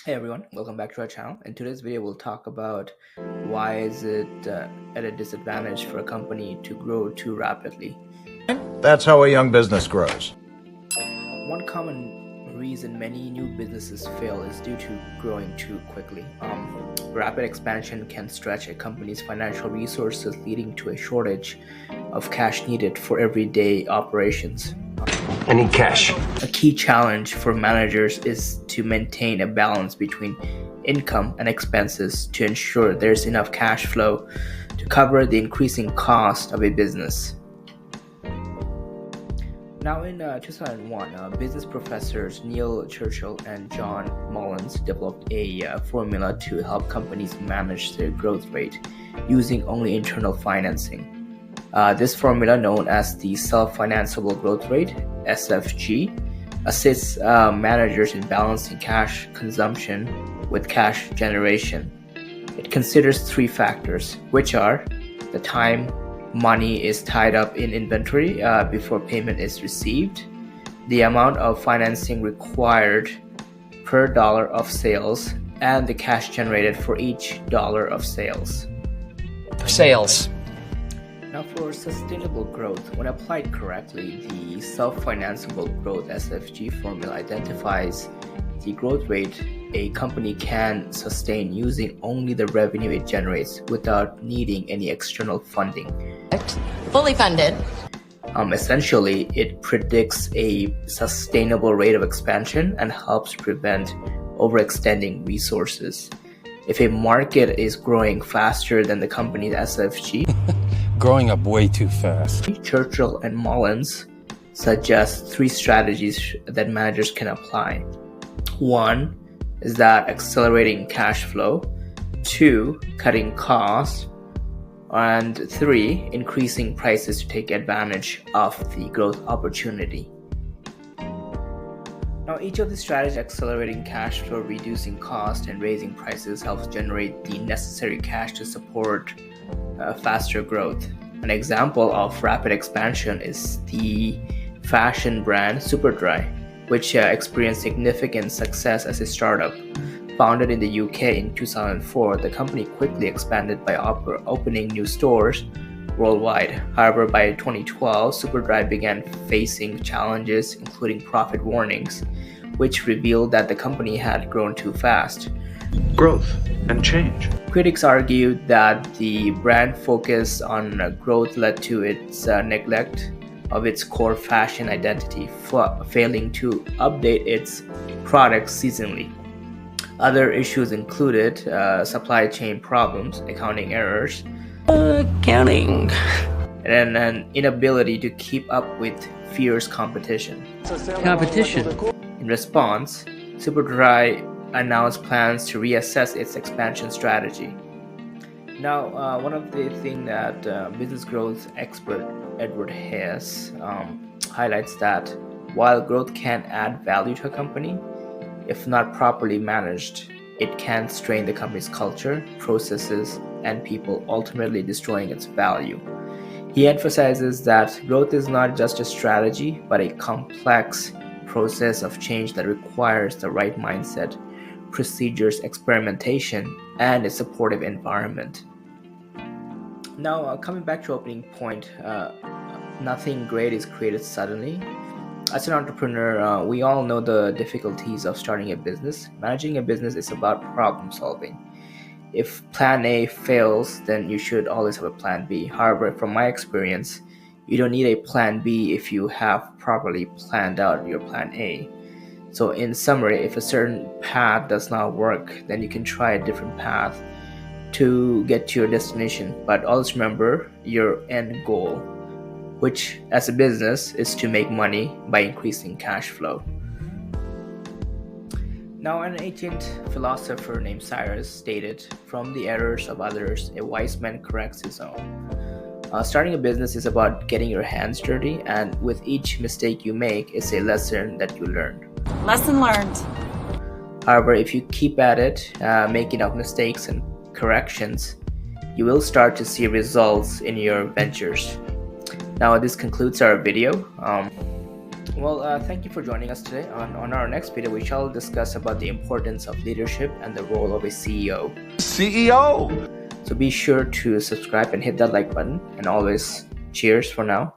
Hey everyone, welcome back to our channel. In today's video, we'll talk about why is it at a disadvantage for a company to grow too rapidly. That's how a young business grows. One common reason many new businesses fail is due to growing too quickly. Rapid expansion can stretch a company's financial resources, leading to a shortage of cash needed for everyday operations. I need cash. A key challenge for managers is to maintain a balance between income and expenses to ensure there's enough cash flow to cover the increasing cost of a business. Now, in 2001, business professors Neil Churchill and John Mullins developed a formula to help companies manage their growth rate using only internal financing. This formula, known as the self-financeable growth rate (SFG), assists managers in balancing cash consumption with cash generation. It considers three factors, which are the time money is tied up in inventory before payment is received, the amount of financing required per dollar of sales, and the cash generated for each dollar of sales. Now, for sustainable growth, when applied correctly, the self-financeable growth SFG formula identifies the growth rate a company can sustain using only the revenue it generates without needing any external funding. Fully funded. Essentially, it predicts a sustainable rate of expansion and helps prevent overextending resources. If a market is growing faster than the company's SFG, growing up way too fast. Churchill and Mullins suggest three strategies that managers can apply. One is that accelerating cash flow, two, cutting costs, and three, increasing prices to take advantage of the growth opportunity. Now, each of the strategies, accelerating cash flow, reducing cost, and raising prices, helps generate the necessary cash to support faster growth. An example of rapid expansion is the fashion brand Superdry, which experienced significant success as a startup. Founded in the UK in 2004, the company quickly expanded by opening new stores worldwide. However, by 2012, Superdry began facing challenges, including profit warnings, which revealed that the company had grown too fast. Growth and change. Critics argued that the brand focus on growth led to its neglect of its core fashion identity, failing to update its products seasonally. Other issues included supply chain problems, accounting errors, and an inability to keep up with fierce competition. In response, Superdry announced plans to reassess its expansion strategy. Now, one of the things that business growth expert Edward Hayes highlights that while growth can add value to a company, if not properly managed, it can strain the company's culture, processes, and people, ultimately destroying its value. He emphasizes that growth is not just a strategy, but a complex process of change that requires the right mindset, procedures, experimentation, and a supportive environment. Now, coming back to opening point, nothing great is created suddenly. As an entrepreneur, we all know the difficulties of starting a business. Managing a business is about problem solving. If plan A fails, then you should always have a plan B. However, from my experience, you don't need a plan B if you have properly planned out your plan A. So in summary, if a certain path does not work, then you can try a different path to get to your destination. But always remember your end goal, which as a business is to make money by increasing cash flow. Now, an ancient philosopher named Cyrus stated, "From the errors of others, a wise man corrects his own." Starting a business is about getting your hands dirty, and with each mistake you make, it's a lesson that you learn. Lesson learned. However, if you keep at it, make enough mistakes and corrections, you will start to see results in your ventures. Now, this concludes our video. Well, thank you for joining us today. On our next video, we shall discuss about the importance of leadership and the role of a CEO. CEO! So be sure to subscribe and hit that like button. And always, cheers for now.